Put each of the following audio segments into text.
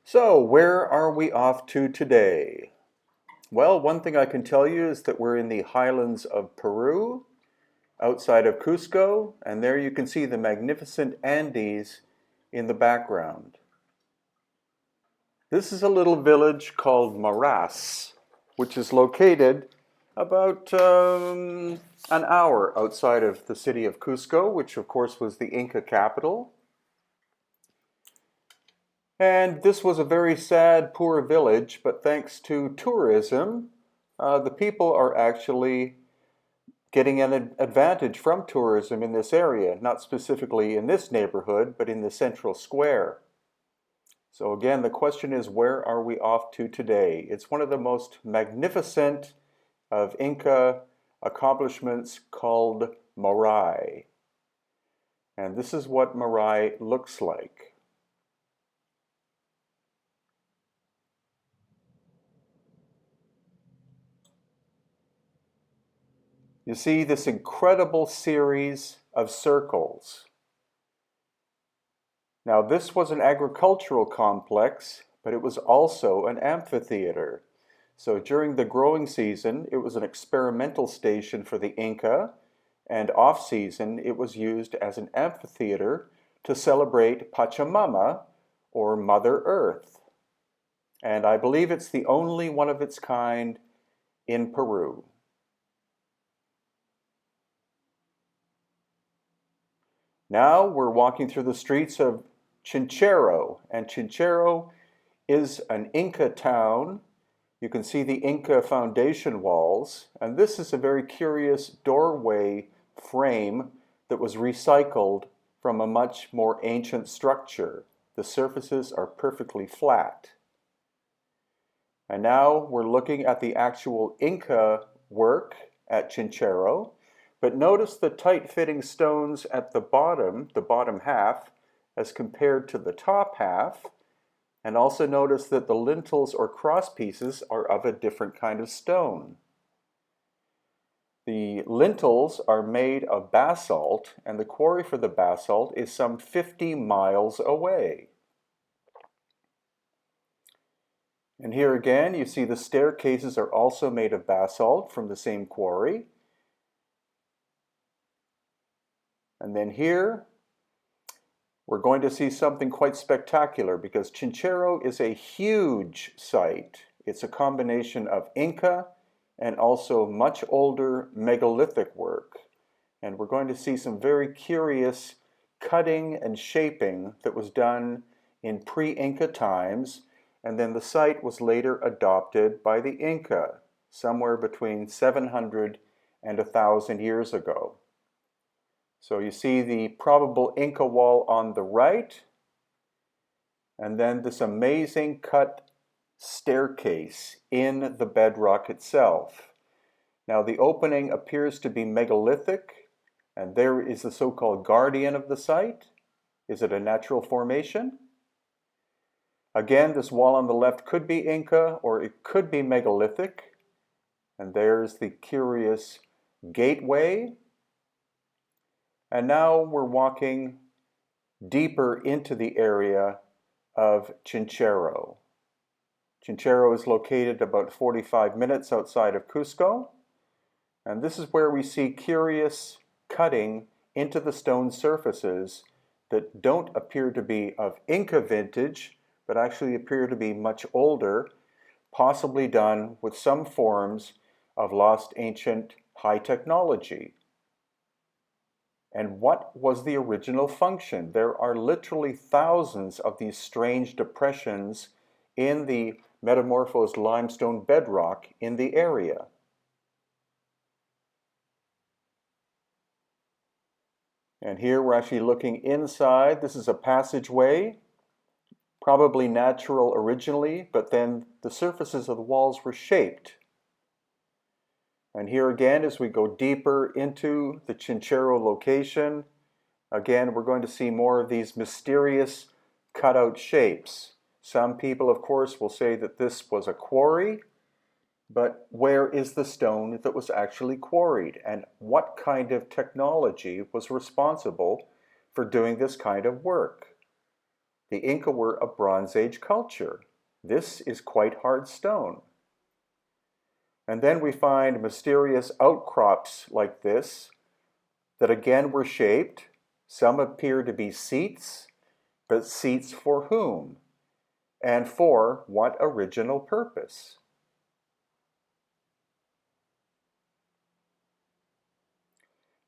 So, where are we off to today? Well, one thing I can tell you is that we're in the highlands of Peru, outside of Cusco, and there you can see the magnificent Andes in the background. This is a little village called Maras, which is located about an hour outside of the city of Cusco, which of course was the Inca capital. And this was a very sad, poor village, but thanks to tourism, the people are actually getting an advantage from tourism in this area, not specifically in this neighborhood, but in the central square. So again, the question is, where are we off to today? It's one of the most magnificent of Inca accomplishments called Marae. And this is what Marae looks like. You see this incredible series of circles. Now, this was an agricultural complex, but it was also an amphitheater. So during the growing season, it was an experimental station for the Inca, and off-season, it was used as an amphitheater to celebrate Pachamama, or Mother Earth. And I believe it's the only one of its kind in Peru. Now we're walking through the streets of Chinchero, and Chinchero is an Inca town. You can see the Inca foundation walls, and this is a very curious doorway frame that was recycled from a much more ancient structure. The surfaces are perfectly flat. And now we're looking at the actual Inca work at Chinchero. But notice the tight-fitting stones at the bottom half, as compared to the top half. And also notice that the lintels or cross pieces are of a different kind of stone. The lintels are made of basalt, and the quarry for the basalt is some 50 miles away. And here again, you see the staircases are also made of basalt from the same quarry. And then here, we're going to see something quite spectacular because Chinchero is a huge site. It's a combination of Inca and also much older megalithic work. And we're going to see some very curious cutting and shaping that was done in pre-Inca times, and then the site was later adopted by the Inca, somewhere between 700 and 1,000 years ago. So you see the probable Inca wall on the right, and then this amazing cut staircase in the bedrock itself. Now the opening appears to be megalithic, and there is the so-called guardian of the site. Is it a natural formation? Again, this wall on the left could be Inca, or it could be megalithic. And there's the curious gateway. And now we're walking deeper into the area of Chinchero. Chinchero is located about 45 minutes outside of Cusco. And this is where we see curious cutting into the stone surfaces that don't appear to be of Inca vintage, but actually appear to be much older, possibly done with some forms of lost ancient high technology. And what was the original function? There are literally thousands of these strange depressions in the metamorphosed limestone bedrock in the area. And here we're actually looking inside. This is a passageway, probably natural originally, but then the surfaces of the walls were shaped. And here again, as we go deeper into the Chinchero location, again, we're going to see more of these mysterious cutout shapes. Some people, of course, will say that this was a quarry, but where is the stone that was actually quarried? And what kind of technology was responsible for doing this kind of work? The Inca were a Bronze Age culture. This is quite hard stone. And then we find mysterious outcrops like this that again were shaped. Some appear to be seats, but seats for whom? And for what original purpose?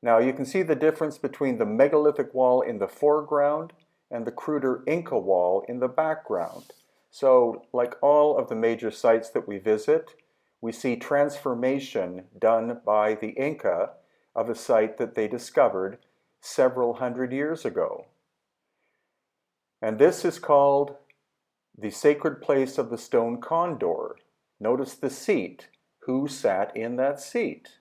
Now you can see the difference between the megalithic wall in the foreground and the cruder Inca wall in the background. So, like all of the major sites that we visit, we see transformation done by the Inca of a site that they discovered several hundred years ago. And this is called the sacred place of the stone condor. Notice the seat. Who sat in that seat?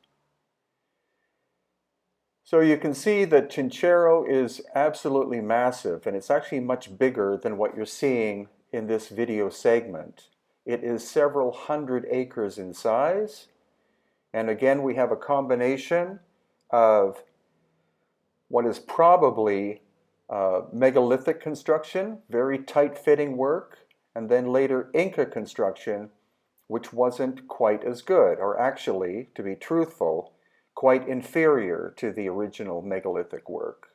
So you can see that Chinchero is absolutely massive, and it's actually much bigger than what you're seeing in this video segment. It is several hundred acres in size, and again we have a combination of what is probably megalithic construction, very tight-fitting work, and then later Inca construction, which wasn't quite as good, or actually, to be truthful, quite inferior to the original megalithic work.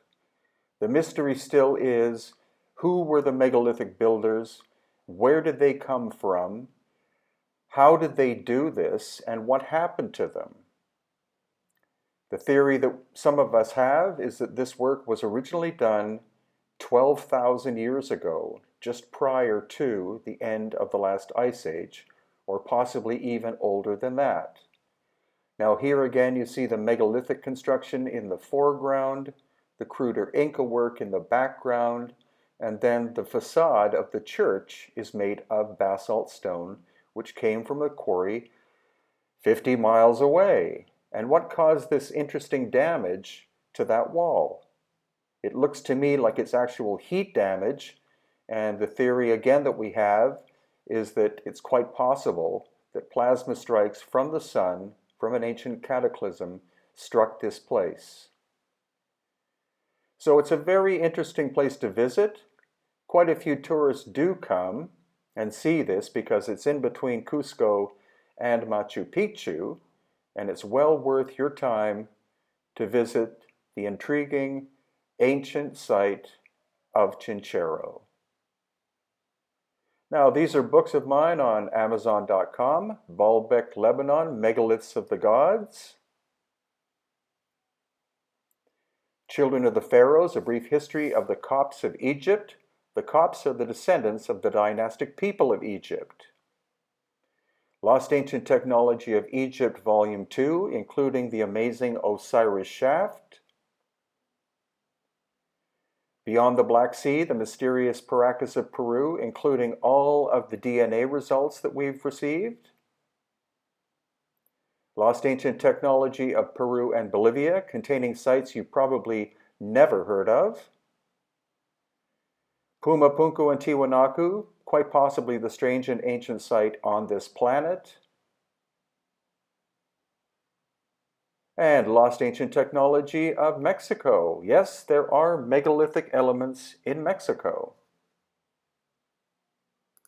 The mystery still is, who were the megalithic builders? Where did they come from? How did they do this? And what happened to them? The theory that some of us have is that this work was originally done 12,000 years ago, just prior to the end of the last ice age, or possibly even older than that. Now here again you see the megalithic construction in the foreground, the cruder Inca work in the background, and then the facade of the church is made of basalt stone, which came from a quarry 50 miles away. And what caused this interesting damage to that wall? It looks to me like it's actual heat damage, and the theory again that we have is that it's quite possible that plasma strikes from the sun, from an ancient cataclysm, struck this place. So it's a very interesting place to visit. Quite a few tourists do come and see this because it's in between Cusco and Machu Picchu, and it's well worth your time to visit the intriguing ancient site of Chinchero. Now, these are books of mine on Amazon.com. BAALBEK, Lebanon, Megaliths of the Gods. Children of the Pharaohs, A Brief History of the Copts of Egypt. The Copts are the descendants of the dynastic people of Egypt. Lost Ancient Technology of Egypt, Volume 2, including the amazing Osiris shaft. Beyond the Black Sea, the mysterious Paracas of Peru, including all of the DNA results that we've received. Lost Ancient Technology of Peru and Bolivia, containing sites you probably never heard of. Puma Punku and Tiwanaku, quite possibly the strange and ancient site on this planet. And Lost Ancient Technology of Mexico. Yes, there are megalithic elements in Mexico.